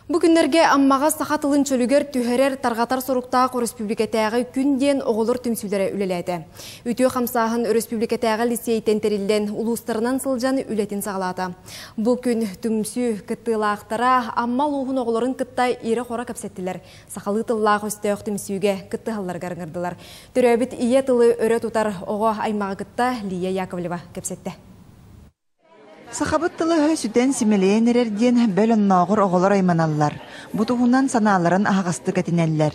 Бу күннерге аммага сахатылын чөлүгер түһәрер таргатар соруктагы республикатагы күнден оголор түмсүләре үлеләде. Үтү хамсаһын республикатагы лицей тентерилден улустарынан сылжаны үлетин сагалады. Бу күн түмсү кыттылактара амма лугун оголорун кыттай ире хора капсеттилер. Сахалы тыллаг өстөк түмсүгө кыттыгаллар гарыңырдылар. Төрөбит ие тылы өрө тутар ого аймагы кытта Лия Яковлева капсетте. Сахабыттылы сүтен симелейен эрерден бөлін нағыр оғылар айманалар. Бұтығынан саналарын ағасты кәтінәлілер.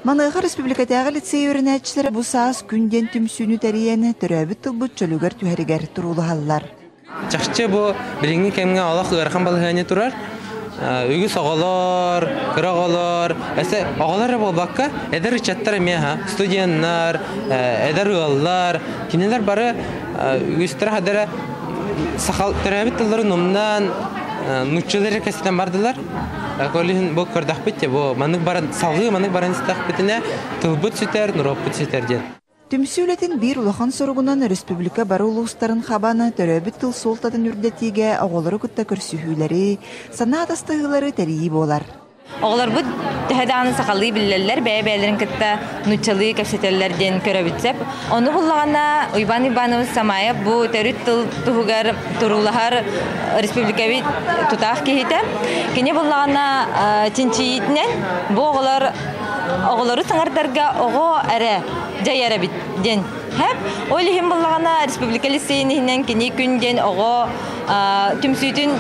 Маныға республикатағы лицей өрінәтшілер бұл саас күнден түмсүйіні тәрейені түрәбіт тылбыт чөлігер түхәрігер тұрулы халылар. Жақшы бұл біріңі кәмге алақ ұғарқан балығаны тұрар. Үгіс оғылар, кір оғылар, оғылар бұл баққа әдір үчаттар әмеға, студенттар, әдір ұғылар, кенелер бары үгістері қадары сахал терабит тылларын умнан нуччылары кәсітен бардылар. Коллин бұл көрдақ бітте, бұл манык баран салғы, манык баран істақ бітіне тылбыт сүтер, нұропбыт сүтерден. Түмсүлетін бір улахан соругунан республика бары улустарын хабаны терабит тыл солтатын үрдетіге оғылары күтті көрсүхүлері, сана атастығылары тәрейі болар. Оғылар бұд түхәдағаны сақалы білелер, бәйбәлерін кітті нұтчалы кәпсетелерден көрәбітсеп. Оны бұллағана Уйбан Ибановыз самайы бұ тәріт тұғығар тұрулағар республикави тұтақ кейті. Кене бұллағана тінчиетінен бұ оғылары саңардарға оғы әрі жай әрі бітден. Хәп, ойлығын бұллағана республика лицейінен кене күнден оғы түмсүйтін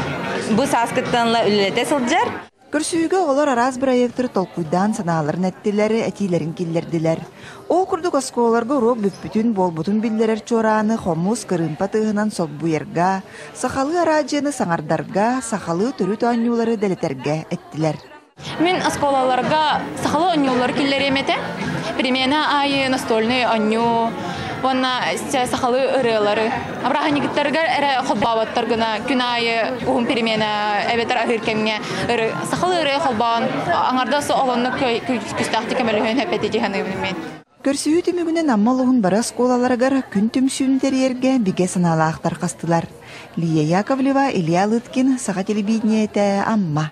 бұ саскыттанла үлілете сылджар. Көрсүйігі олар араз бір аяқтыр толқуйдан саналарын әттілері әтилерін келдерділер. Ол күрдік осколарға урок бүппүтін болбутын білдерер чораны хомус кырымпа тығынан сол бұйырға, сақалы аражыны саңардарға, сақалы түрі туанюлары дәлетерге әттілер. Мен осколаларға сақалы анюлар келдер емете. Примена айы настольный аню, ванна сақалы ырылары. Абраханигіттарға әрі қолбауаттарғына күн айы ұғым перемені әбетер ахыркемге сақалы ыры қолбауын аңардасы олонны күстақты көмеліген әпеті жиғанығымен. Көрсүйі түмігінен аммалығын бара сколаларығар күн түмсүйін тәрерге біге саналы ақтар қастылар. Лия Яковлева, Илья Лыткин, Саға телебейіне әті амма.